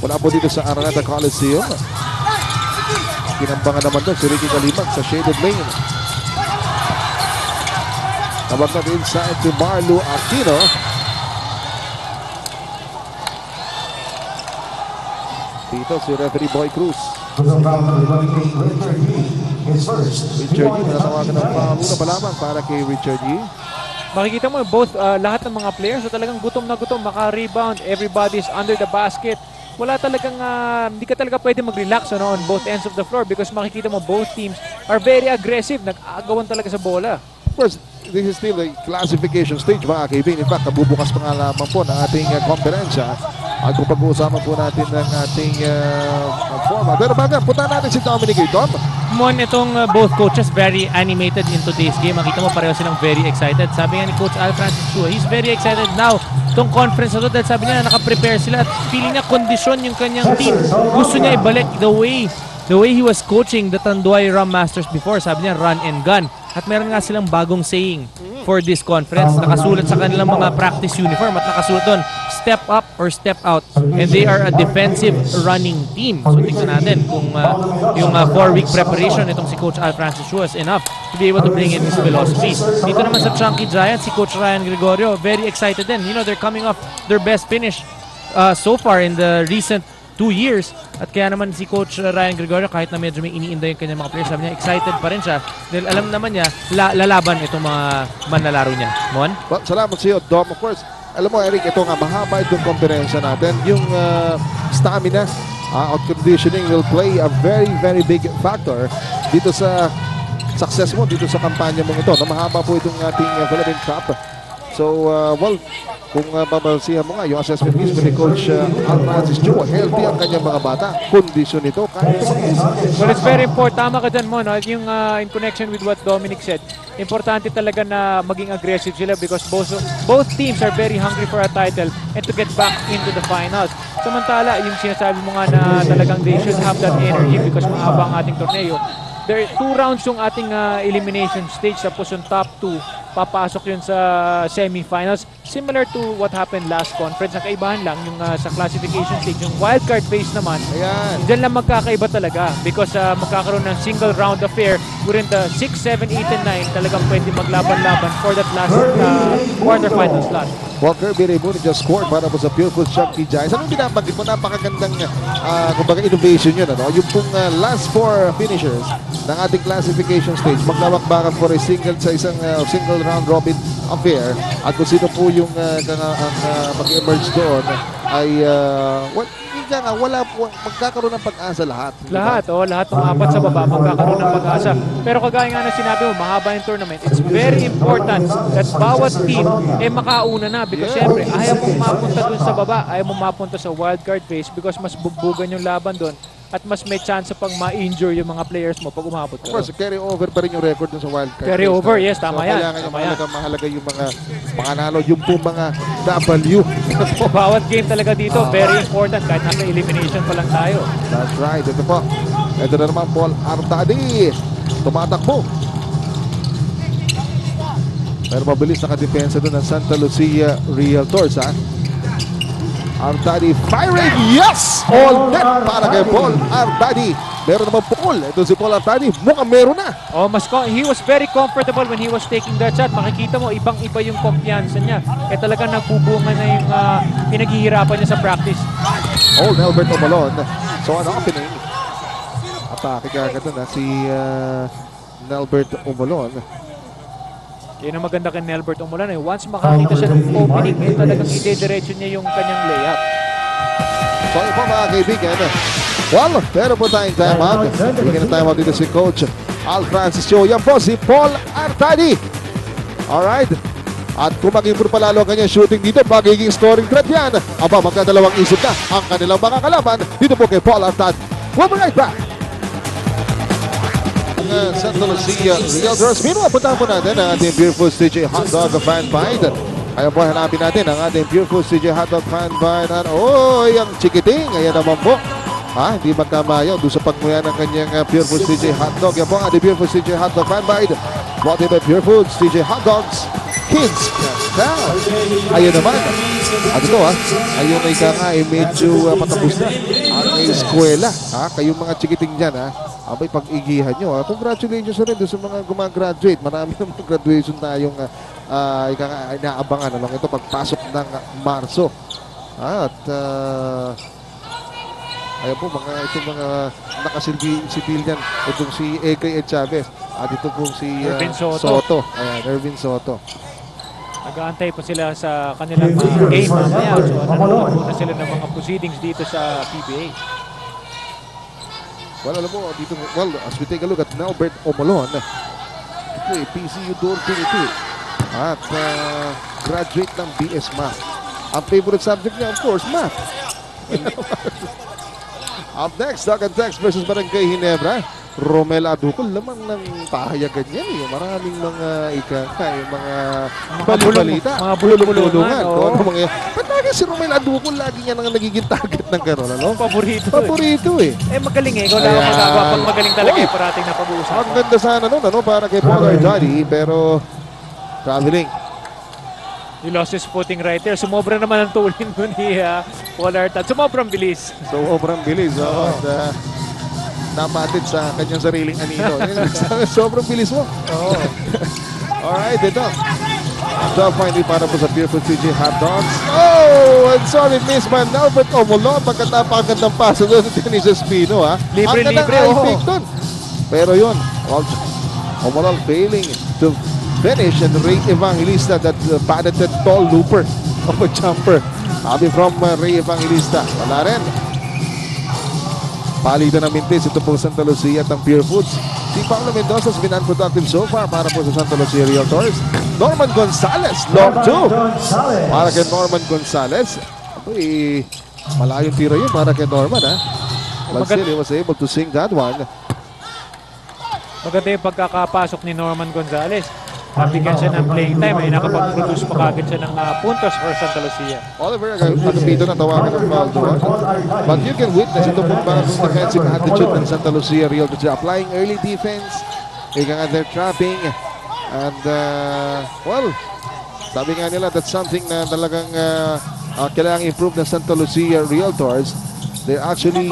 A: Wala po dito sa Araneta Coliseum. Kinambangan naman doon si Ricky Kaliman sa shaded lane. Tabag natin inside to Marlo Aquino. Dito si referee Boy Cruz. Richard Yee, natawagan ng una pa lamang para kay Richard Yee.
C: Makikita mo both lahat ng mga players so talagang gutom na gutom, maka-rebound, everybody's under the basket. Wala talagang hindi ka talaga pwede mag-relax on both ends of the floor because makikita mo both teams are very aggressive, nag-aagawan talaga sa bola.
A: Of course, this is still the classification stage mga kaibigan. In fact, nabubukas pa nga lamang po ng ating konferensya. At kung pag-uusapan po natin ng ating format. Pero baga, punta natin si Dominic Tom.
B: Mon, itong both coaches very animated in today's game. Makita mo pareho silang very excited. Sabi nga ni Coach Al Francis Chua, he's very excited now. Itong conference na to dahil sabi niya nakaprepare sila at feeling niya kondisyon yung kanyang team. Gusto niya ibalik the way he was coaching the Tanduay Ram Masters before. Sabi niya run and gun. At meron nga silang bagong saying for this conference. Nakasulat sa kanilang mga practice uniform at nakasulat doon, step up or step out. And they are a defensive running team. So tingnan natin kung yung 4-week preparation itong si Coach Al Francis Chua is enough to be able to bring in his philosophy. Dito naman sa Chunky Giants, si Coach Ryan Gregorio, very excited din. You know, they're coming off their best finish so far in the recent 2 years. At kaya naman si Coach Ryan Gregorio, kahit na medyo may iniinda yung kanyang mga players, sabi niya, excited pa rin siya. Dahil alam naman niya, lalaban itong mga manlalaro niya. Mon?
A: Well, salamat sa iyo, Dom. Of course, alam mo, Eric, ito nga, mahaba itong komperensya natin. Yung stamina at conditioning will play a very, very big factor dito sa success mo, dito sa kampanya mong ito. Na mahaba po itong ating Philippine Cup. So, well, kung babalsihan mo nga, yung assessment mismo ni Coach Al Francis Chua, healthy ang kanyang mga bata. Kondisyon ito, kahit
C: well, it's very important. Tama ka dyan, Mon. No? Yung in connection with what Dominic said, importante talaga na maging aggressive sila because both teams are very hungry for a title and to get back into the finals. Samantala, yung sinasabi mo nga na talagang they should have that energy because mahaba ang ating torneo. There are 2 rounds yung ating elimination stage tapos yung top 2 papasok yun sa semifinals. Similar to what happened last conference. Ang kaibahan lang yung sa classification stage, yung wildcard phase naman, dyan lang magkakaiba talaga because magkakaroon ng single round affair wherein the 6, 7, 8, and 9 talagang pwede maglaban-laban for that last quarterfinal slot.
A: Walker Biraybo just scored para po sa Purefoods Chunky Giants. Anong binabanggit mo? Napakagandang kumbaga innovation yun. Ano? Yung pong last 4 finishers ng ating classification stage maglabakbakan for a single round robin affair. At kung sino po yung mag-emerge doon ay wala po, magkakaroon ng pag-asa lahat.
C: Lahat ng apat sa baba magkakaroon ng pag-asa. Pero kagaya nga na sinabi mo, mahaba yung tournament. It's very important that bawat team makauna na because syempre, ayaw mong mapunta dun sa baba, ayaw mong mapunta sa wildcard phase because mas bugbugan yung laban dun at mas may chance pang ma-injure yung mga players mo pag umabot ka.
A: Of course, carry over pa rin yung record dun sa wildcard.
C: Carry over, yes, tama yan.
A: Kailangan mahalaga yung mga panalo, yung po mga W.
C: Bawat game talaga dito, very important kahit nasa elimination pa lang tayo.
A: That's right. Ito po. Ito na naman, Paul Artadi. Tumatakbo. Pero mabilis nakadepensa doon ng Santa Lucia Realtors, ha? Artadi firing. Yes! All net para kay Paul Artadi. Meron naman Paul. Ito si Paul Artadi. Mukhang meron na.
C: Oh, he was very comfortable when he was taking that shot. Makikita mo, ibang-iba yung kumpiyansa niya. Talagang nagbubunga na yung pinaghihirapan niya sa practice.
A: Oh, Nelbert Omalon. So, ano happening? Atake kagad na si Nelbert Omalon.
C: Yan ang maganda kay Nelbert Umulan. Once makakita siya ng opening, talagang ide-diretso niya yung kanyang layup.
A: So, yun po mga kaibigan. Well, pero po tayong timeout. Bigyan na timeout dito si Coach Al Francisco. Yan po si Paul Artadi. Alright. At kung mag-improve palalo ang kanyang shooting dito, magiging scoring threat yan. Aba, magkadalawang isip na ang kanilang mga kalaban dito po kay Paul Artadi. We'll be right back. Santa Lucia Realtors. Meanwhile, puntahan po natin ang ating Pure Foods DJ Hot Dog Fan Find. Kaya po, hanapin natin ang ating Pure Foods DJ Hot Dog Fan Find. Oy, ang chikiting. Ayan naman po. Hindi magtama yun doon sa pagmuya ng kanyang Pure Foods DJ Hot Dog. Yan po ang ating Pure Foods DJ Hot Dog Fan Find. Brought in by Pure Foods DJ Hot Dogs Kids. Ayun naman. At ito ayun ay medyo patapos na ang eskwela. Kayong mga chikiting dyan abay pag-igihan nyo. Congratulations rin doon sa mga gumagraduate. Marami ng graduation tayong inaabangan. Ito pagpasok ng Marso. At ayun po itong mga nakasilbi-sibilyan. Itong si A.K. Ed Chavez. At ito po si
C: Ervin
A: Soto. Ayan, Ervin Soto.
C: Nag-aantay pa sila sa kanilang game mamaya. So, nanonood muna sila ng mga proceedings dito sa PBA.
A: Well, alam mo, dito, as we take a look at Nelbert Omalon, ito PCU Dorothy ito. At graduate ng BS Math. Ang favorite subject niya, of course, Math. Up next, Dog and Tex versus Barangay Ginebra. Romel Aducol, lamang ng pahayagan yan. Maraming mga mga balita.
C: Mga bulong-bulungan.
A: Ano mga ba't lagi si Romel Aducol lagi niya nang nagiging target ng gano'n, ano? Paborito eh.
C: Magaling eh. Ikaw lang ang magagawa pag magaling talaga eh. Parating na pag-uusap.
A: Ang ganda sana nun, para kay Paul Artadi, pero traveling.
C: He lost his footing right there. Sumobra naman ang tulin nun ni Paul Artadi. Sobrang bilis. Namatid sa kanyang sariling anino. Sobrang bilis mo. Alright, ito. Top finally para po sa Pure Food CJ Hot Dogs. Oh, and sorry, miss man. Nelbert Omalon. Pagkatapakagandang paso doon sa Dennis Espino. Libre-libre.
A: Pero yun, Omalon failing to finish, and Ray Evangelista that batted that tall looper of a jumper. Sabi from Ray Evangelista. Wala rin. Palitan ng mintis, ito po Santa Lucia at ang Pure Foods. Si Paolo Mendoza has been unproductive so far para po sa Santa Lucia Realtors. Norman Gonzalez, long 2. Para kay Norman Gonzalez. Malayong tira yun para kay Norman, But still, he was able to sing that one.
C: Maganda yung pagkakapasok ni Norman Gonzalez. Nabigyan siya ng playing time, nakapag-produce pa kagad siya ng puntos for Santa Lucia.
A: Oliver Agapito na tawagan ng foul doon. But you can witness ito pong bagong defensive attitude ng Santa Lucia Realtors. Applying early defense, they're trapping, and sabi nga nila that's something na talagang kailangang improve ng Santa Lucia Realtors. They're actually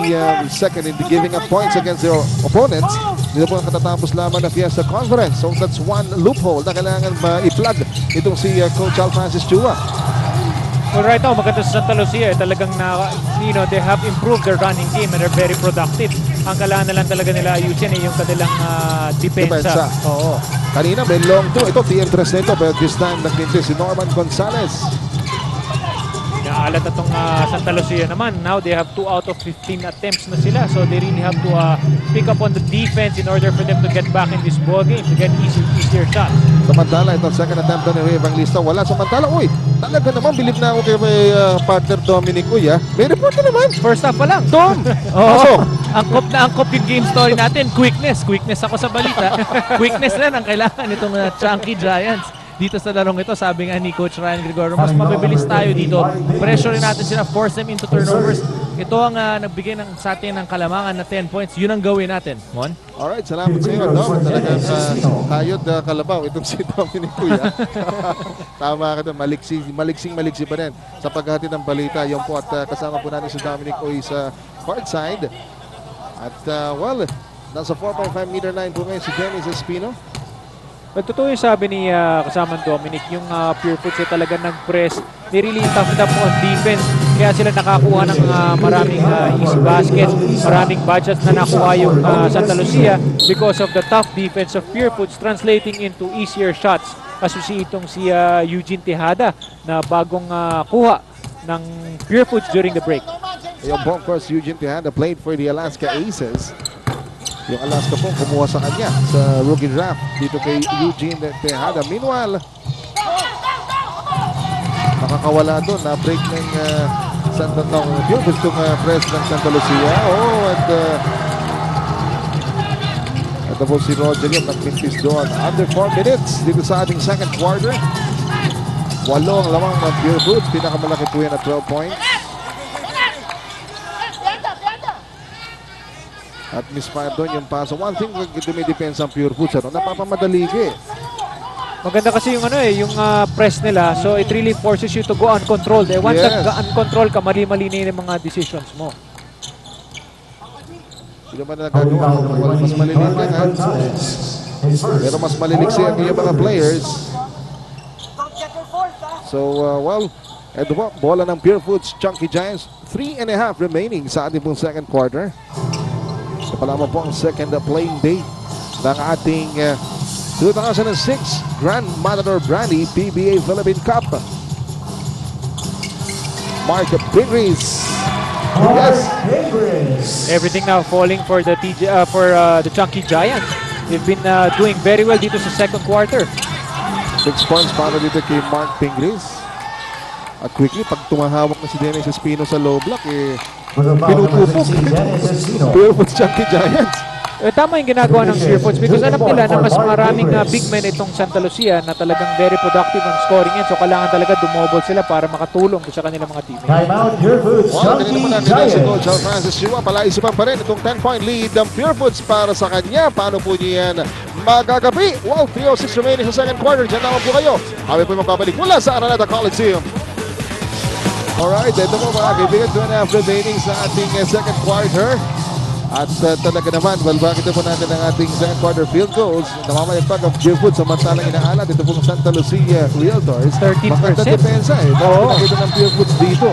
A: second in the giving up points against their opponents. Dito po ang katatapos lamang na Fiesta Conference. So that's one loophole na kailangan i-plug itong si Coach Al Francis Chua.
C: Well, right now, maganda sa Santa Lucia. Talagang they have improved their running game and they're very productive. Ang kailangan na lang talaga nila ayusin yung kanilang depensa. Oo.
A: Kanina may long 2. Ito, TM3 nito. But this time, naglintis si Norman Gonzalez.
C: Naalat na itong Santa Lucia naman. Now they have 2 out of 15 attempts na sila. So they really have to pick up on the defense in order for them to get back in this ball game, to get easier shots.
A: Samantala, itong second attempt ni Ray Evangelista. Wala. Samantala, talaga naman, bilib na ako kay partner Dominic Uy. May report na naman.
C: First half pa lang.
A: Dom!
B: Angkop yung game story natin. Quickness ako sa balita. Quickness lang ang kailangan itong Chunky Giants. Dito sa larong ito, sabi nga ni Coach Ryan Gregorio, mas mabibilis tayo dito. Pressure tayo sila, force them into turnovers. Ito ang nagbigay sa atin ng kalamangan na 10 points. Yun ang gawin natin. Mon?
A: Alright, salamat sa iyo, Dom. Talagang tayod kalabaw itong si Dominic Kuya. Tama ka doon, maliksing pa rin sa paghahatid ng balita. Yung po at kasama po natin si Dominic Uy sa court side. At well, nasa 4.5 meter line po ngayon si Dennis Espino.
C: But totoo yung sabi ni kasamang Dominic, yung Pure Foods ay talaga nag-press. They really toughened up on defense. Kaya sila nakakuha ng maraming easy baskets, maraming budgets na nakuha yung Santa Lucia because of the tough defense of Pure Foods translating into easier shots. Kasi itong si Eugene Tejada na bagong kuha ng Pure Foods during the break.
A: Yung po, of course, Eugene Tejada played for the Alaska Aces. Yung Alaska po kumuha sa kanya sa rookie draft dito kay Eugene Tejada. Meanwhile, nakakawala doon na break ng Santa Lucia. Gustong press ng Santa Lucia. At ito po si Roger yung nagmintis doon. Under 4 minutes dito sa ating second quarter. 8 ang lamang ng Pure Foods. Pinakamalaki po yan at 12 points. At misfire doon yung paso. One thing, dumidepensa ang Pure Foods. Napapamadali ka eh.
C: Maganda kasi yung yung press nila. So it really forces you to go uncontrolled. Once uncontrolled ka, mali-mali na yung mga decisions mo.
A: Hindi naman na nagagawa. Mas malilig ka. Pero mas maliliksi ang iyong mga players. So, well, ito po, bola ng Pure Foods, Chunky Giants. 3.5 remaining sa ating pong second quarter. Ito pa lamang po ang second playing day ng ating 2006 Grand Matador Brandy PBA Philippine Cup. Mark Pingris. Yes.
C: Everything now falling for the the Chunky Giants. They've been doing very well dito sa second quarter.
A: 6 points para dito kay Mark Pingris. At quickly, pag tumahawak na si Dennis Espino sa low block, pinupupok. Pure Foods Chunky Giants.
C: Tama yung ginagawa ng Pure Foods because alam nila na mas maraming big men itong Santa Lucia na talagang very productive ang scoring yan. So kailangan talaga dumobol sila para makatulong sa kanilang mga teammates.
A: Well, ganito naman natin si Coach Al Francis Chua. Palaisipan pa rin itong 10-point lead ng Pure Foods para sa kanya. Paano po niya yan magagabi? Well, 3:06 remaining sa second quarter. Diyan naman po kayo. Kami po magbabalik mula sa Araneta Coliseum. Alright, ito po mga kaibigan, 2.5 remaining sa ating second quarter. At talaga naman, bakit po natin ang ating second quarter field goals. Namamayagpag ang Pure Foods samantalang inaalat. Ito pong Santa Lucia Realtors.
C: 13%.
A: Maganda depensa eh. Nakita ng Pure Foods dito.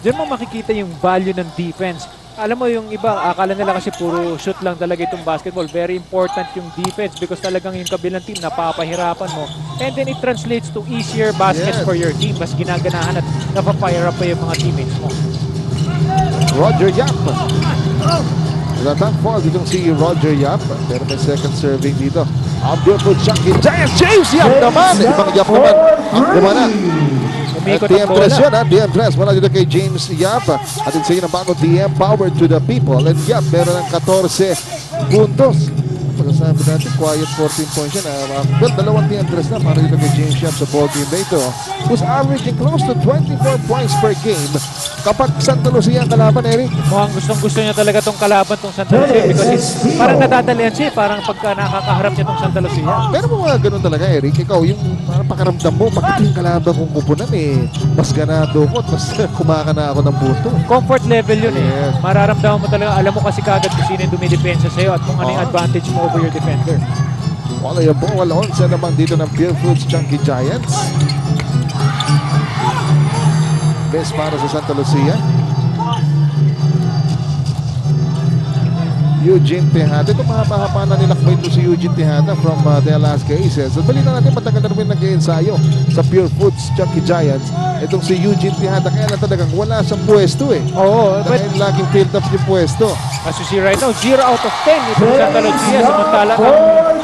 C: Diyan mo makikita yung value ng defense. Alam mo yung iba, akala nila kasi puro shoot lang talaga itong basketball. Very important yung defense because talagang yung kabilang team napapahirapan mo. And then it translates to easier baskets for your team. Mas ginaganahan at napapahirap pa yung mga teammates mo.
A: Roger Yap. Latang fall ditong si Roger Yap. Pero may second serving dito. Ang beautiful Chunky Giants. James Yap naman. Ibang Yap naman. Ang kumana. DM Press yan ha. DM Press. Wala dito kay James Yap. Atin sa inyo ng bago DM Power to the People. And Yap meron ng 14 puntos. Pagkasabi natin, quiet 14 points yan. Well, dalawang DM Press na para dito kay James Yap sa ball game na ito. Who's averaging close to 24 points per game. Kapag Santa Lucia ang kalaban, Eric.
C: Mukhang gustong-gusto niya talaga tong kalaban tong Santa Lucia because parang nadadalian siya parang pagka nakakaharap niya tong Santa Lucia.
A: Pero mga ganun talaga, Eric. Ikaw, yung pakaramdam mo, bakit yung kalaban kong pupunan mas ganado ko at mas kumaka na ako ng buto.
C: Comfort level yun
A: Yes.
C: Mararamdaman mo talaga, alam mo kasi kagad kung sino yung dumidepensa sa'yo at kung ano yung advantage mo over your defender.
A: Wala yan po, wala on. Sa naman dito ng Pure Foods Chunky Giants. Best para sa Santa Lucia. Eugene Tejada. Ito mahaba-haba na nilakbay ito si Eugene Tejada from the Alaska Aces. At balita natin, matagal na rin nag-ensayo sa Pure Foods Chunky Giants. Itong si Eugene Tejada, kaya na talagang wala siyang pwesto eh.
C: Oo,
A: Dahil laging filled up yung pwesto.
C: as you see right now, 0 out of 10 itong Santa Lucia. Samantala ang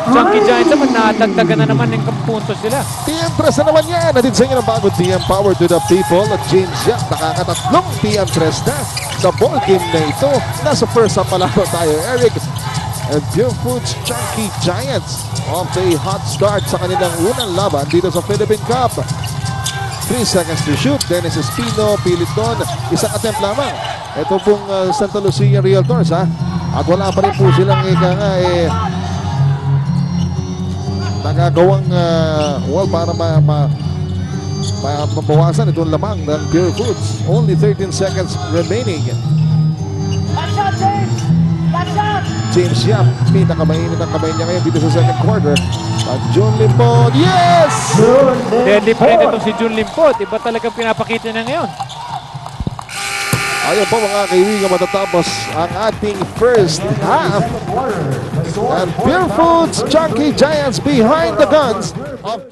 C: Chunky Giants naman, nadagdagan na naman yung puntos nila.
A: TM Press na naman yan. Natin sa inyo ng bago TM Power to the People. At James Yap, nakakatatlong TM Press na sa ball game na ito. Nasa first half pala tayo, Eric. And Pure Foods Chunky Giants off a hot start sa kanilang unang laban dito sa Philippine Cup. 3 seconds to shoot. Dennis Espino, pilit doon. Isang attempt lamang. Ito pong Santa Lucia Realtors ha. At wala pa rin po silang nagagawang well para mabawasan itong lamang ng Pure Foods. Only 13 seconds remaining. James Yap, pinakamainit ang kamay niya ngayon dito sa second quarter. At Jun Limpot, yes!
C: Deadly pa rin itong si Jun Limpot. Iba talagang pinapakita niya ngayon.
A: Ayun po mga kaibigan, matatapos ang ating first half. And Pure Foods Chunky Giants behind the guns of